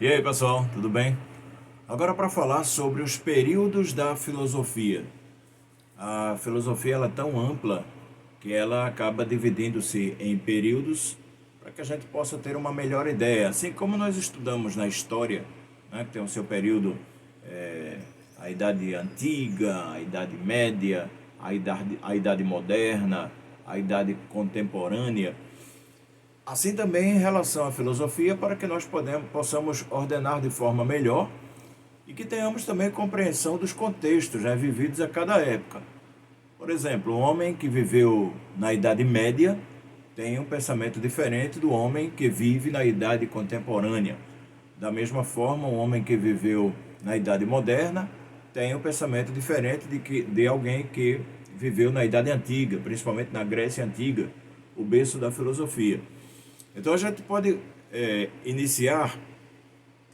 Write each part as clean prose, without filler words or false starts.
E aí, pessoal, tudo bem? Agora para falar sobre os períodos da filosofia. A filosofia ela é tão ampla que ela acaba dividindo-se em períodos para que a gente possa ter uma melhor ideia. Assim como nós estudamos na história, né, que tem o seu período, a Idade Antiga, a Idade Média, a idade Moderna, a Idade Contemporânea. Assim também em relação à filosofia, para que nós possamos ordenar de forma melhor e que tenhamos também compreensão dos contextos, né, vividos a cada época. Por exemplo, um homem que viveu na Idade Média tem um pensamento diferente do homem que vive na Idade Contemporânea. Da mesma forma, um homem que viveu na Idade Moderna tem um pensamento diferente de alguém que viveu na Idade Antiga, principalmente na Grécia Antiga, o berço da filosofia. Então a gente pode iniciar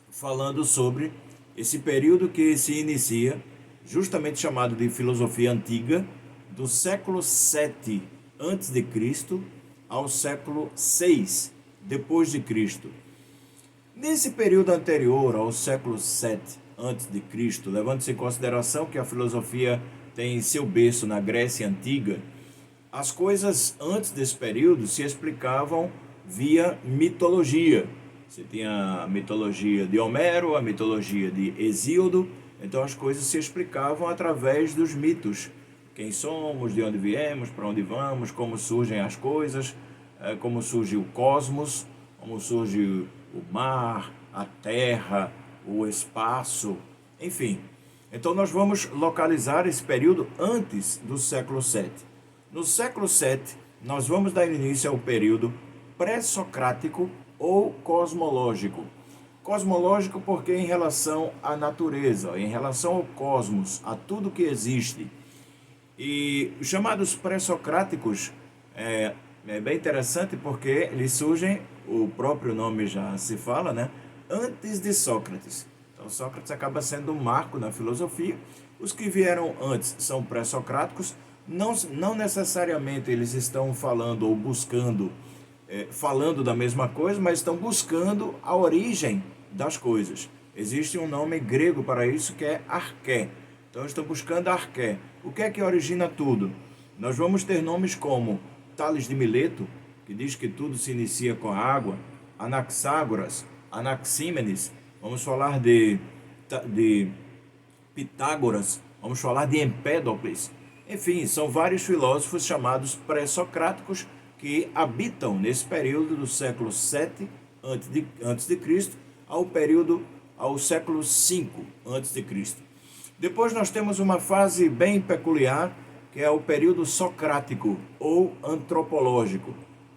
falando sobre esse período que se inicia, justamente chamado de filosofia antiga, do século 7 antes de Cristo ao século 6 depois de Cristo. Nesse período anterior ao século 7 antes de Cristo, levando-se em consideração que a filosofia tem seu berço na Grécia Antiga, as coisas antes desse período se explicavam via mitologia. Você tinha a mitologia de Homero, a mitologia de Hesíodo, então as coisas se explicavam através dos mitos. Quem somos, de onde viemos, para onde vamos, como surgem as coisas, como surge o cosmos, como surge o mar, a terra, o espaço, enfim. Então nós vamos localizar esse período antes do século 7. No século 7, nós vamos dar início ao período pré-socrático ou cosmológico. Cosmológico porque em relação à natureza, em relação ao cosmos, a tudo que existe. E os chamados pré-socráticos é bem interessante porque eles surgem, o próprio nome já se fala, né? Antes de Sócrates. Então Sócrates acaba sendo um marco na filosofia. Os que vieram antes são pré-socráticos. Não necessariamente eles estão falando ou buscando falando da mesma coisa, mas estão buscando a origem das coisas. Existe um nome grego para isso que é arqué. Então estão buscando arqué. O que origina tudo? Nós vamos ter nomes como Tales de Mileto, que diz que tudo se inicia com a água, Anaxágoras, Anaxímenes, vamos falar de Pitágoras, vamos falar de Empédocles. Enfim, são vários filósofos chamados pré-socráticos que habitam nesse período do século 7 antes de Cristo ao século 5 antes de Cristo. Depois nós temos uma fase bem peculiar, que é o período socrático ou antropológico.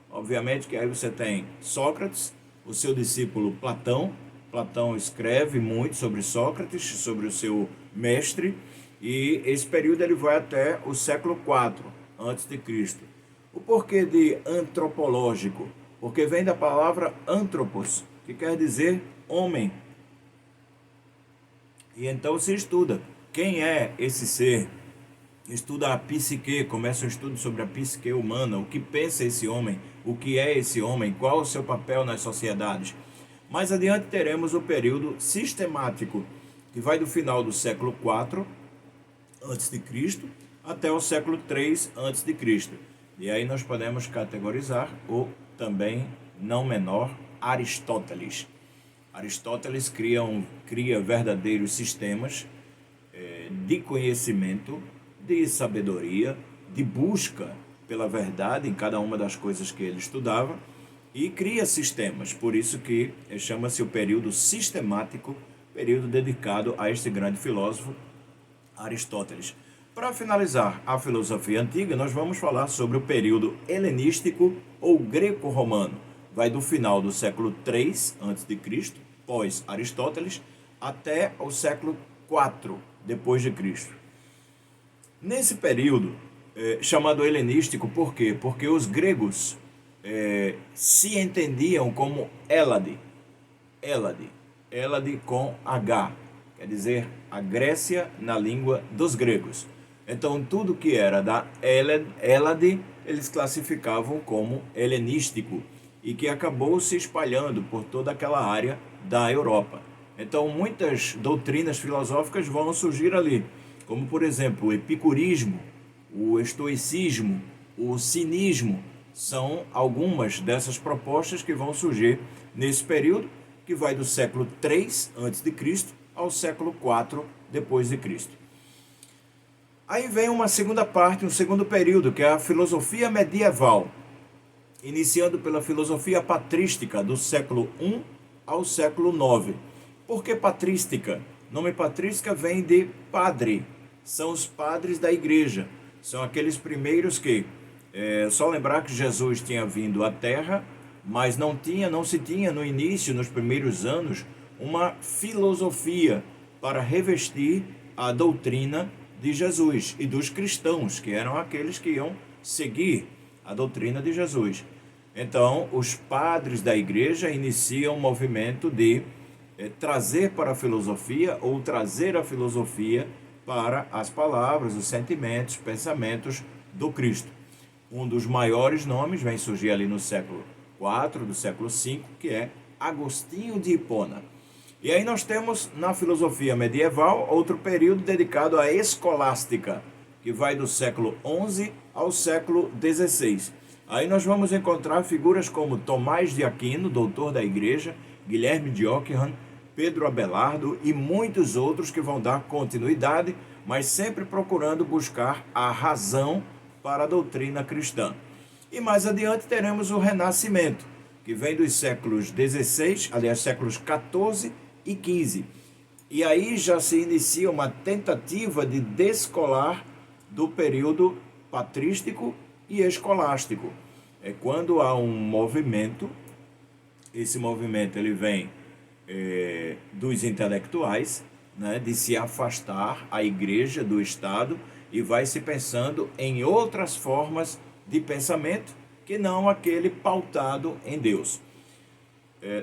Obviamente que aí você tem Sócrates, o seu discípulo Platão. Platão escreve muito sobre Sócrates, sobre o seu mestre, e esse período ele vai até o século 4 antes de Cristo. O porquê de antropológico? Porque vem da palavra anthropos, que quer dizer homem. E então se estuda quem é esse ser, estuda a psique, começa um estudo sobre a psique humana, o que pensa esse homem, o que é esse homem, qual o seu papel nas sociedades. Mais adiante teremos o período sistemático, que vai do final do século 4 antes de Cristo até o século 3 antes de Cristo. E aí nós podemos categorizar o também não menor Aristóteles. Aristóteles cria verdadeiros sistemas de conhecimento, de sabedoria, de busca pela verdade em cada uma das coisas que ele estudava e cria sistemas. Por isso que chama-se o período sistemático, período dedicado a este grande filósofo, Aristóteles. Para finalizar a filosofia antiga, nós vamos falar sobre o período helenístico ou greco-romano. Vai do final do século 3 a.C., pós Aristóteles, até o século 4 depois de Cristo. Nesse período, chamado helenístico, por quê? Porque os gregos se entendiam como Hélade, Hélade com H, quer dizer, a Grécia na língua dos gregos. Então, tudo que era da Hélade, eles classificavam como helenístico. e que acabou se espalhando por toda aquela área da Europa. Então, muitas doutrinas filosóficas vão surgir ali, como, por exemplo, o epicurismo, o estoicismo, o cinismo. São algumas dessas propostas que vão surgir nesse período, que vai do século III a.C. ao século IV depois de Cristo. Aí vem uma segunda parte, um segundo período, que é a filosofia medieval, iniciando pela filosofia patrística do século I ao século IX. Por que patrística? O nome patrística vem de padre, são os padres da igreja, são aqueles primeiros que, só lembrar que Jesus tinha vindo à Terra, mas não se tinha no início, nos primeiros anos, uma filosofia para revestir a doutrina de Jesus e dos cristãos, que eram aqueles que iam seguir a doutrina de Jesus. Então, os padres da igreja iniciam um movimento de trazer para a filosofia, ou trazer a filosofia para as palavras, os sentimentos, pensamentos do Cristo. Um dos maiores nomes vem surgir ali no século IV, do século V, que é Agostinho de Hipona. E aí nós temos na filosofia medieval outro período dedicado à escolástica, que vai do século XI ao século XVI. Aí nós vamos encontrar figuras como Tomás de Aquino, doutor da igreja, Guilherme de Ockham, Pedro Abelardo e muitos outros que vão dar continuidade, mas sempre procurando buscar a razão para a doutrina cristã. E mais adiante teremos o Renascimento, que vem dos séculos XVI, aliás, séculos XIV e XV. E aí já se inicia uma tentativa de descolar do período patrístico e escolástico. É quando há um movimento, esse movimento ele vem dos intelectuais, né, de se afastar a igreja do Estado e vai se pensando em outras formas de pensamento que não aquele pautado em Deus.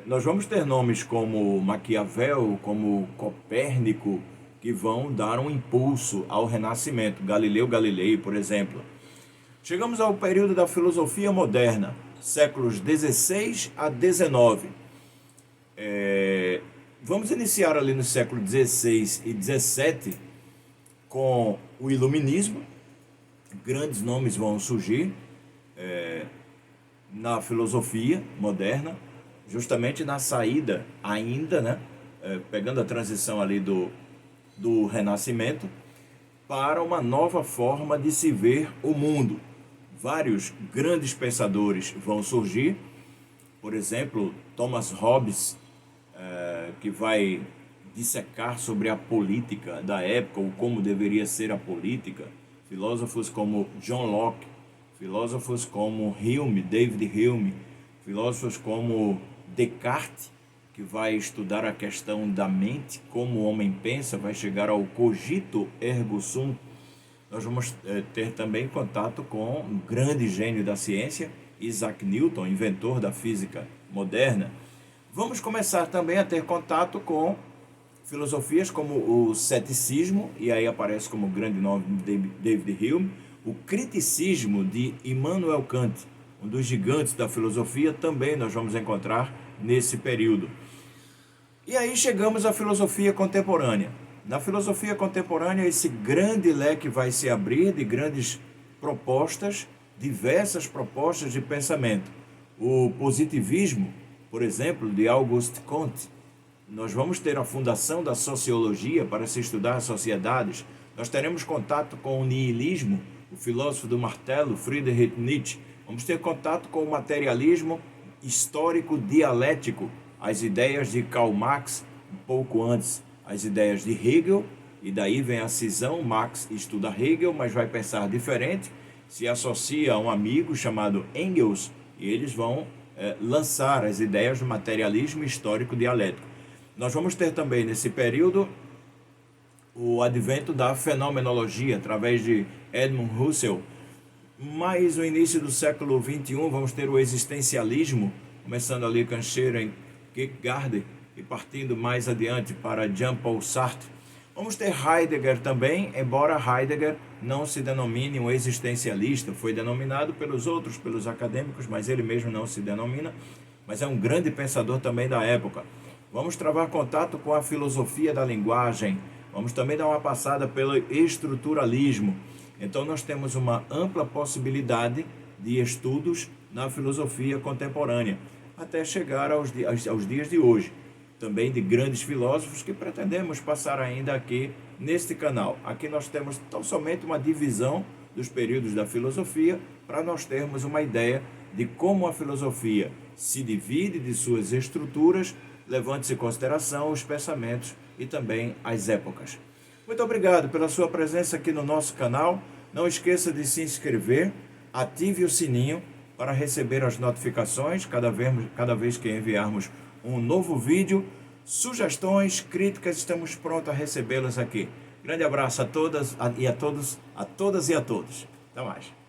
Nós vamos ter nomes como Maquiavel, como Copérnico, que vão dar um impulso ao Renascimento. Galileu Galilei, por exemplo. Chegamos ao período da filosofia moderna, séculos 16 a 19. Vamos iniciar ali no século 16 e 17 com o Iluminismo. Grandes nomes vão surgir na filosofia moderna, justamente na saída ainda, né, pegando a transição ali do Renascimento para uma nova forma de se ver o mundo. Vários grandes pensadores vão surgir, por exemplo, Thomas Hobbes, que vai dissecar sobre a política da época, ou como deveria ser a política. Filósofos como John Locke, filósofos como Hume, David Hume, filósofos como Descartes, que vai estudar a questão da mente, como o homem pensa, vai chegar ao cogito ergo sum. Nós vamos ter também contato com um grande gênio da ciência, Isaac Newton, inventor da física moderna. Vamos começar também a ter contato com filosofias como o ceticismo, e aí aparece como grande nome David Hume, o criticismo de Immanuel Kant, um dos gigantes da filosofia, também nós vamos encontrar nesse período. E aí chegamos à filosofia contemporânea. Na filosofia contemporânea, esse grande leque vai se abrir de grandes propostas, diversas propostas de pensamento. O positivismo, por exemplo, de Auguste Comte. Nós vamos ter a fundação da sociologia para se estudar as sociedades. Nós teremos contato com o niilismo, o filósofo do martelo, Friedrich Nietzsche. Vamos ter contato com o materialismo histórico dialético, as ideias de Karl Marx, um pouco antes, as ideias de Hegel, e daí vem a cisão. Marx estuda Hegel, mas vai pensar diferente, se associa a um amigo chamado Engels, e eles vão lançar as ideias do materialismo histórico dialético. Nós vamos ter também nesse período o advento da fenomenologia, através de Edmund Husserl. Mais no início do século XXI, vamos ter o existencialismo, começando ali com Schiller, Kierkegaard, e partindo mais adiante para Jean-Paul Sartre. Vamos ter Heidegger também, embora Heidegger não se denomine um existencialista, foi denominado pelos outros, pelos acadêmicos, mas ele mesmo não se denomina, mas é um grande pensador também da época. Vamos travar contato com a filosofia da linguagem, vamos também dar uma passada pelo estruturalismo. Então nós temos uma ampla possibilidade de estudos na filosofia contemporânea, até chegar aos dias de hoje. Também de grandes filósofos que pretendemos passar ainda aqui neste canal. Aqui nós temos tão somente uma divisão dos períodos da filosofia para nós termos uma ideia de como a filosofia se divide de suas estruturas, levando-se em consideração os pensamentos e também as épocas. Muito obrigado pela sua presença aqui no nosso canal. Não esqueça de se inscrever, ative o sininho para receber as notificações cada vez que enviarmos um novo vídeo. Sugestões, críticas, estamos prontos a recebê-las aqui. Grande abraço a todas e a todos. Até mais.